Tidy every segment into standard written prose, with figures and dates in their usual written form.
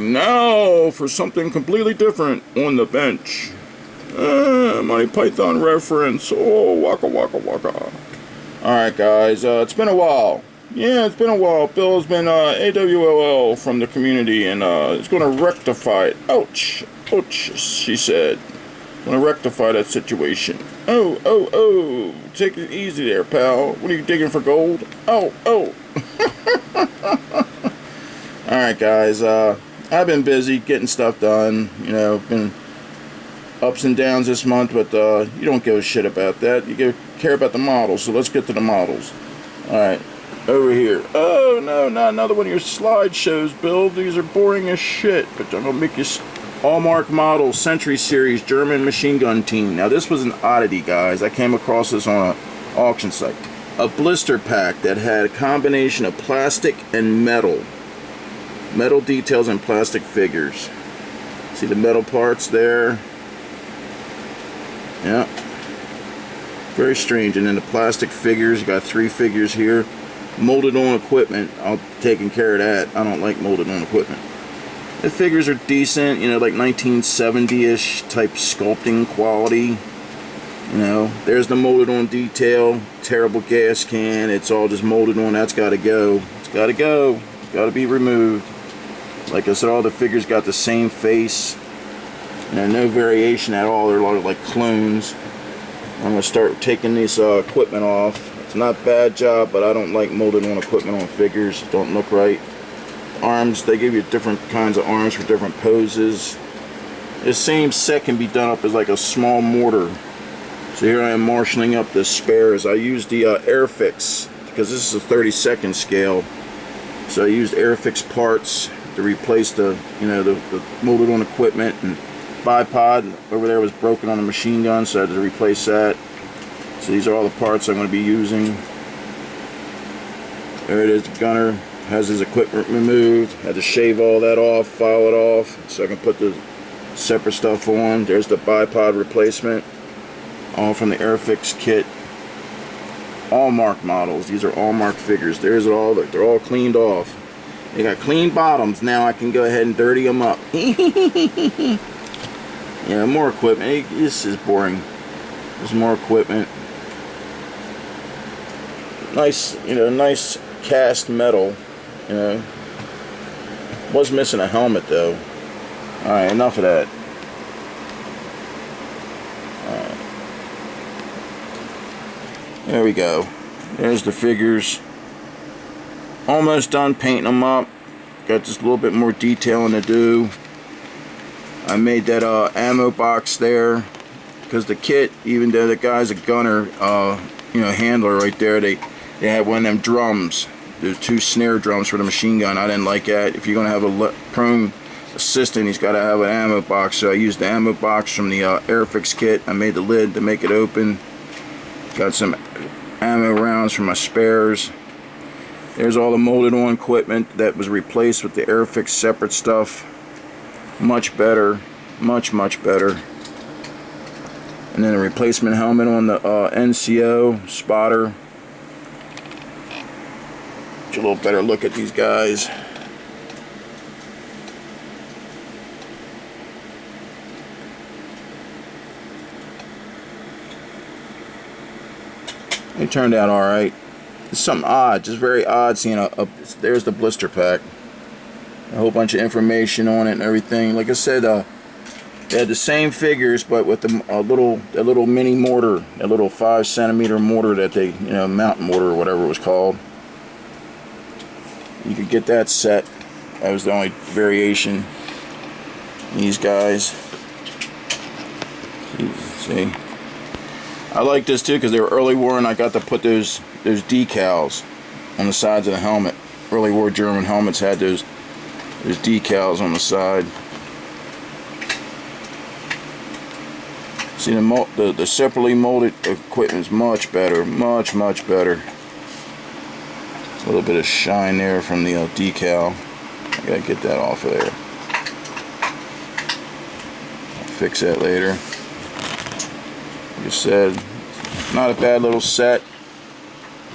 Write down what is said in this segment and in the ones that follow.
Now for something completely different on the bench. Monty Python reference. Oh, waka waka waka. Alright guys, it's been a while. Yeah, it's been a while. Bill's been AWOL from the community and it's going to rectify it. Ouch. Ouch, she said. Going to rectify that situation. Oh. Take it easy there, pal. What are you digging for gold? Oh. Alright guys, I've been busy getting stuff done. You know, been ups and downs this month, but you don't give a shit about that. You care about the models, so let's get to the models. Alright, over here. Oh no, not another one of your slideshows, Bill. These are boring as shit, but I'm gonna make you Almark model Century Series German machine gun team. Now this was an oddity, guys. I came across this on an auction site. A blister pack that had a combination of plastic and metal. Metal details and plastic figures. See the metal parts there? Yeah. Very strange. And then the plastic figures, you got 3 figures here. Molded on equipment. I'm taking care of that. I don't like molded on equipment. The figures are decent, you know, like 1970-ish type sculpting quality. You know, there's the molded on detail. Terrible gas can. It's all just molded on. That's got to go. It's got to go. It's got to be removed. Like I said, all the figures got the same face. And no variation at all. They're like clones. I'm going to start taking this equipment off. It's not a bad job, but I don't like molded on equipment on figures. It don't look right. Arms, they give you different kinds of arms for different poses. The same set can be done up as like a small mortar. So here I am marshalling up the spares. I used the Airfix because this is a 32nd scale. So I used Airfix parts to replace the, you know, the molded on equipment, and bipod over there was broken on the machine gun, so I had to replace that. So these are all the parts I'm going to be using. There it is, the gunner has his equipment removed. Had to shave all that off, file it off, so I can put the separate stuff on. There's the bipod replacement, all from the Airfix kit. Almark models. These are Almark figures. There's all. They're all cleaned off. They got clean bottoms. Now I can go ahead and dirty them up. Yeah, more equipment. This is boring. There's more equipment. Nice, you know, nice cast metal. You know, was missing a helmet though. All right, enough of that. There we go. There's the figures. Almost done painting them up. Got just a little bit more detailing to do. I made that ammo box there because the kit, even though the guy's a gunner, you know, handler right there, they had one of them drums. There's 2 snare drums for the machine gun. I didn't like that. If you're gonna have a prone assistant, he's got to have an ammo box. So I used the ammo box from the Airfix kit. I made the lid to make it open. Got some ammo rounds for my spares. There's all the molded on equipment that was replaced with the Airfix separate stuff. Much better, much better. And then a replacement helmet on the NCO spotter. Get a little better look at these guys. They turned out alright. It's something odd, just very odd seeing there's the blister pack. A whole bunch of information on it and everything. Like I said, they had the same figures, but with a little mini mortar, a little 5cm mortar that they, you know, mountain mortar or whatever it was called. You could get that set. That was the only variation. These guys. See, I like this too because they were early war, and I got to put those decals on the sides of the helmet. Early war German helmets had those decals on the side. See, the separately molded equipment is much better, much better. A little bit of shine there from the decal. I gotta get that off of there. I'll fix that later. Like I said, not a bad little set.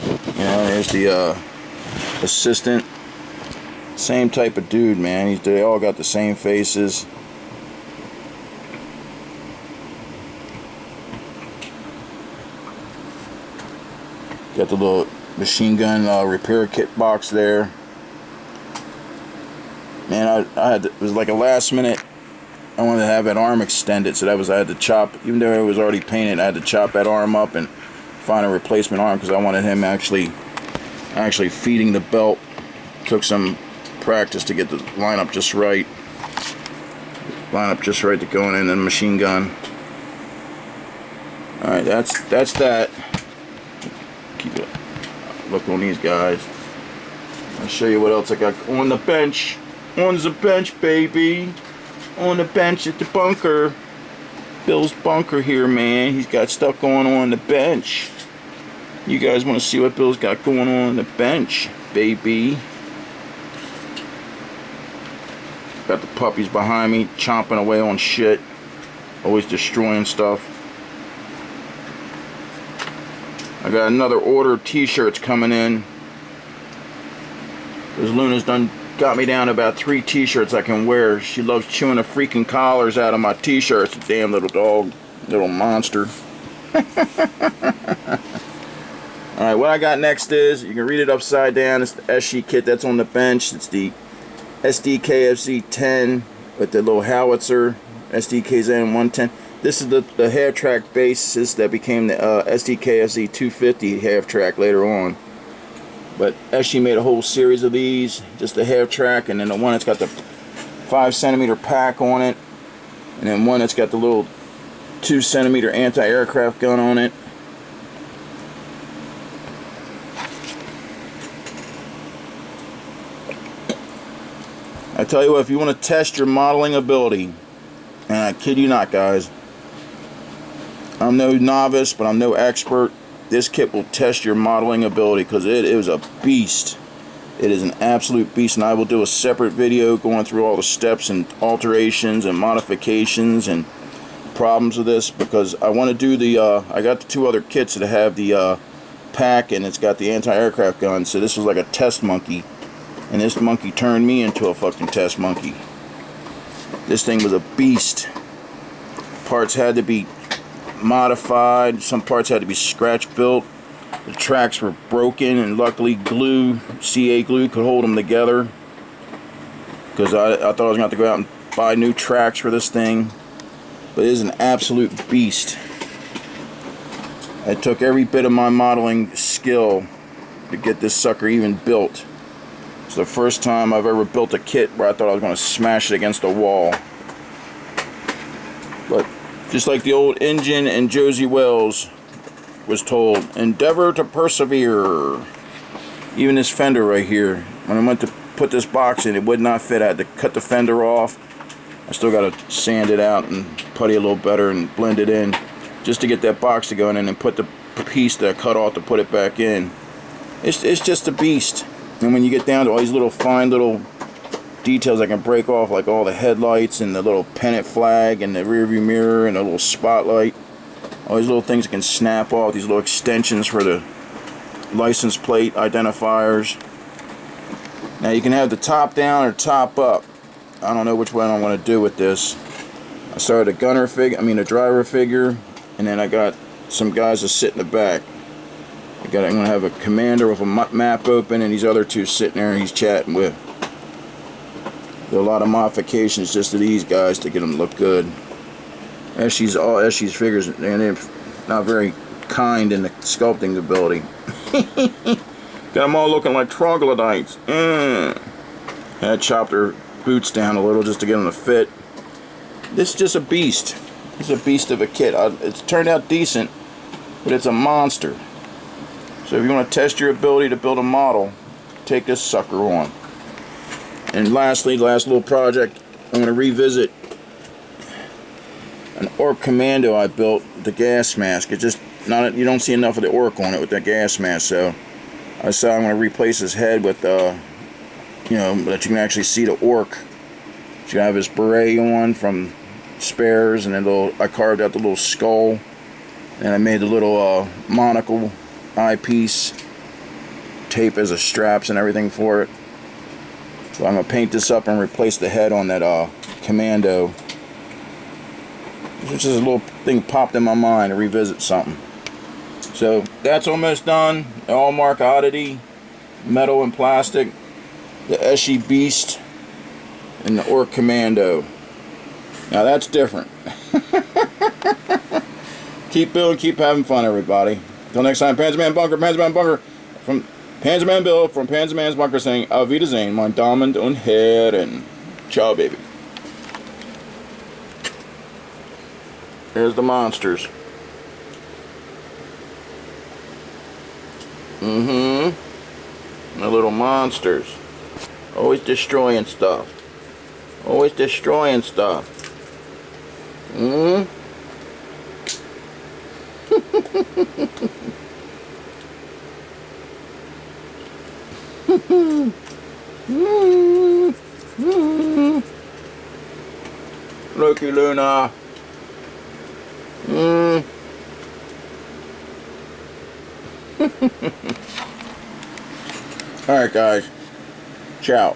You know, there's the assistant Same type of dude, man. They all got the same faces. Got the little machine gun repair kit box there. Man, it was like a last minute. I wanted to have that arm extended, so I had to chop, even though it was already painted, I had to chop that arm up and find a replacement arm because I wanted him actually feeding the belt. Took some practice to get the lineup just right. To going in the machine gun. Alright, that's that. Keep it. Look on these guys. I'll show you what else I got on the bench. On the bench, baby. On the bench at the bunker. Bill's bunker here, man. He's got stuff going on the bench. You guys want to see what Bill's got going on the bench, baby? Got the puppies behind me, chomping away on shit. Always destroying stuff. I got another order of t-shirts coming in. Because Luna's got me down to about 3 t-shirts I can wear. She loves chewing the freaking collars out of my t-shirts. Damn little dog. Little monster. Alright, what I got next is, you can read it upside down. It's the SC kit that's on the bench. It's the Sd.Kfz 10 with the little howitzer. Sd.Kfz 110. This is the half track basis that became the Sd.Kfz 250 half track later on. But SC made a whole series of these, just the half track, and then the one that's got the 5cm pack on it, and then one that's got the little 2cm anti-aircraft gun on it. I tell you what, if you want to test your modeling ability, and I kid you not, guys, I'm no novice, but I'm no expert. This kit will test your modeling ability because it is a beast. It is an absolute beast, and I will do a separate video going through all the steps and alterations and modifications and problems of this, because I want to do the I got the 2 other kits that have the pack, and it's got the anti-aircraft gun. So this was like a test monkey, and this monkey turned me into a fucking test monkey. This thing was a beast. Parts had to be modified, some parts had to be scratch built, the tracks were broken, and luckily CA glue could hold them together, because I thought I was going to have to go out and buy new tracks for this thing. But it is an absolute beast. I took every bit of my modeling skill to get this sucker even built. It's the first time I've ever built a kit where I thought I was going to smash it against a wall. But just like the old engine and Josie Wells was told, endeavor to persevere. Even this fender right here, when I went to put this box in, it would not fit. I had to cut the fender off. I still got to sand it out and putty a little better and blend it in, just to get that box to go in, and then put the piece that I cut off to put it back in. It's just a beast. And when you get down to all these little fine little details I can break off, like all the headlights and the little pennant flag and the rear view mirror and the little spotlight, all these little things I can snap off, these little extensions for the license plate identifiers. Now you can have the top down or top up. I don't know which one I want to do with this. I started a a driver figure, and then I got some guys that sit in the back. I'm going to have a commander with a map open, and these other 2 sitting there and he's chatting with. There are a lot of modifications just to these guys to get them to look good. All SC's figures, and they're not very kind in the sculpting ability. Got them all looking like troglodytes. I chopped their boots down a little just to get them to fit. This is just a beast. It's a beast of a kit. It's turned out decent, but it's a monster. So if you want to test your ability to build a model, take this sucker on. And lastly, last little project, I'm going to revisit an Ork Kommando I built, the gas mask. It's just not, you don't see enough of the Ork on it with that gas mask, so I decided I'm going to replace his head with that you can actually see the Ork. So you have his beret on from spares, and then I carved out the little skull, and I made the little monocle eyepiece tape as a straps and everything for it. So I'm going to paint this up and replace the head on that Commando. It's just a little thing popped in my mind to revisit something. So that's almost done. The Almark oddity, metal and plastic, the ESCI Beast, and the Ork Kommando. Now that's different. Keep building, keep having fun, everybody. Until next time, Panzerman Bunker, from Panzerman Bill from Panzerman's Bunker saying, Auf Wiedersehen, meine Damen und Herren. Ciao, baby. Here's the monsters. The little monsters. Always destroying stuff. Always destroying stuff. Looky Luna. Alright guys. Ciao.